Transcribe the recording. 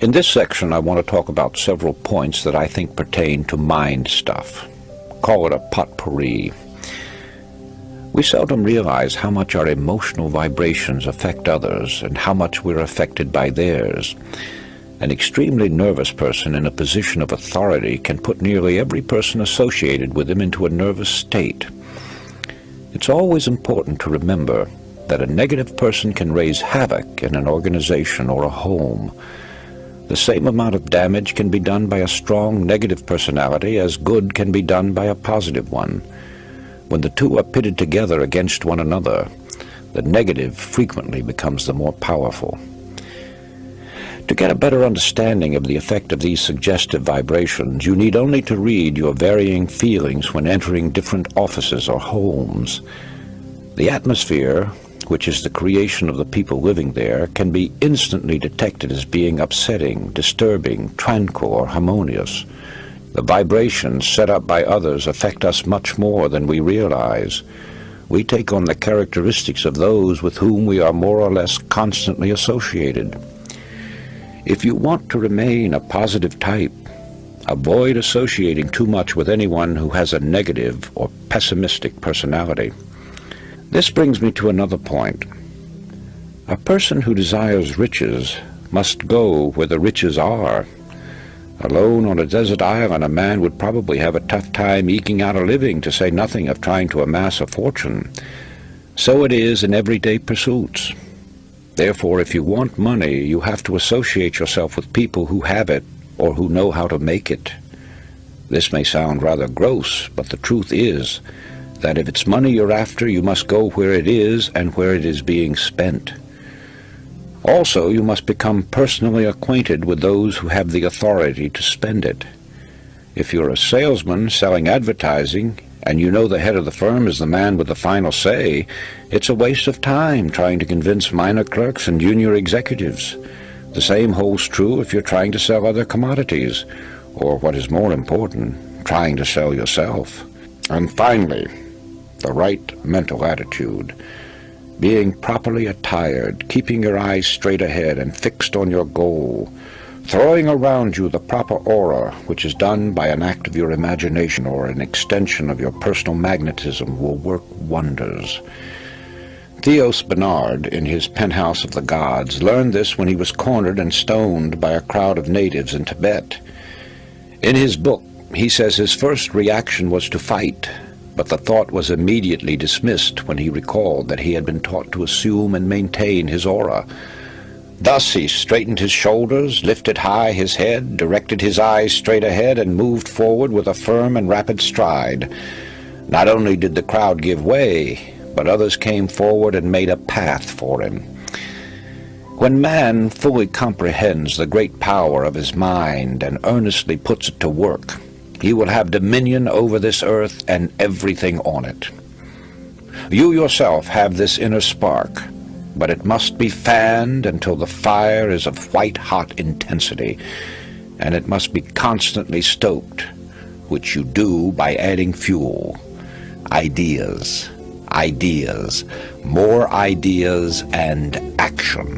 In this section, I want to talk about several points that I think pertain to mind stuff. Call it a potpourri. We seldom realize how much our emotional vibrations affect others and how much we're affected by theirs. An extremely nervous person in a position of authority can put nearly every person associated with him into a nervous state. It's always important to remember that a negative person can raise havoc in an organization or a home. The same amount of damage can be done by a strong negative personality as good can be done by a positive one. When the two are pitted together against one another, the negative frequently becomes the more powerful. To get a better understanding of the effect of these suggestive vibrations, you need only to read your varying feelings when entering different offices or homes. The atmosphere, which is the creation of the people living there, can be instantly detected as being upsetting, disturbing, tranquil, or harmonious. The vibrations set up by others affect us much more than we realize. We take on the characteristics of those with whom we are more or less constantly associated. If you want to remain a positive type, avoid associating too much with anyone who has a negative or pessimistic personality. This brings me to another point. A person who desires riches must go where the riches are. Alone on a desert island, a man would probably have a tough time eking out a living, to say nothing of trying to amass a fortune. So it is in everyday pursuits. Therefore, if you want money, you have to associate yourself with people who have it or who know how to make it. This may sound rather gross, but the truth is that if it's money you're after, you must go where it is and where it is being spent. Also, you must become personally acquainted with those who have the authority to spend it. If you're a salesman selling advertising, and you know the head of the firm is the man with the final say, it's a waste of time trying to convince minor clerks and junior executives. The same holds true if you're trying to sell other commodities, or what is more important, trying to sell yourself. And finally, the right mental attitude. Being properly attired, keeping your eyes straight ahead and fixed on your goal, throwing around you the proper aura, which is done by an act of your imagination or an extension of your personal magnetism, will work wonders. Theos Bernard, in his Penthouse of the Gods, learned this when he was cornered and stoned by a crowd of natives in Tibet. In his book, he says his first reaction was to fight, but the thought was immediately dismissed when he recalled that he had been taught to assume and maintain his aura. Thus he straightened his shoulders, lifted high his head, directed his eyes straight ahead, and moved forward with a firm and rapid stride. Not only did the crowd give way, but others came forward and made a path for him. When man fully comprehends the great power of his mind and earnestly puts it to work, he will have dominion over this earth and everything on it. You yourself have this inner spark, but it must be fanned until the fire is of white-hot intensity, and it must be constantly stoked, which you do by adding fuel. Ideas, ideas, more ideas, and action.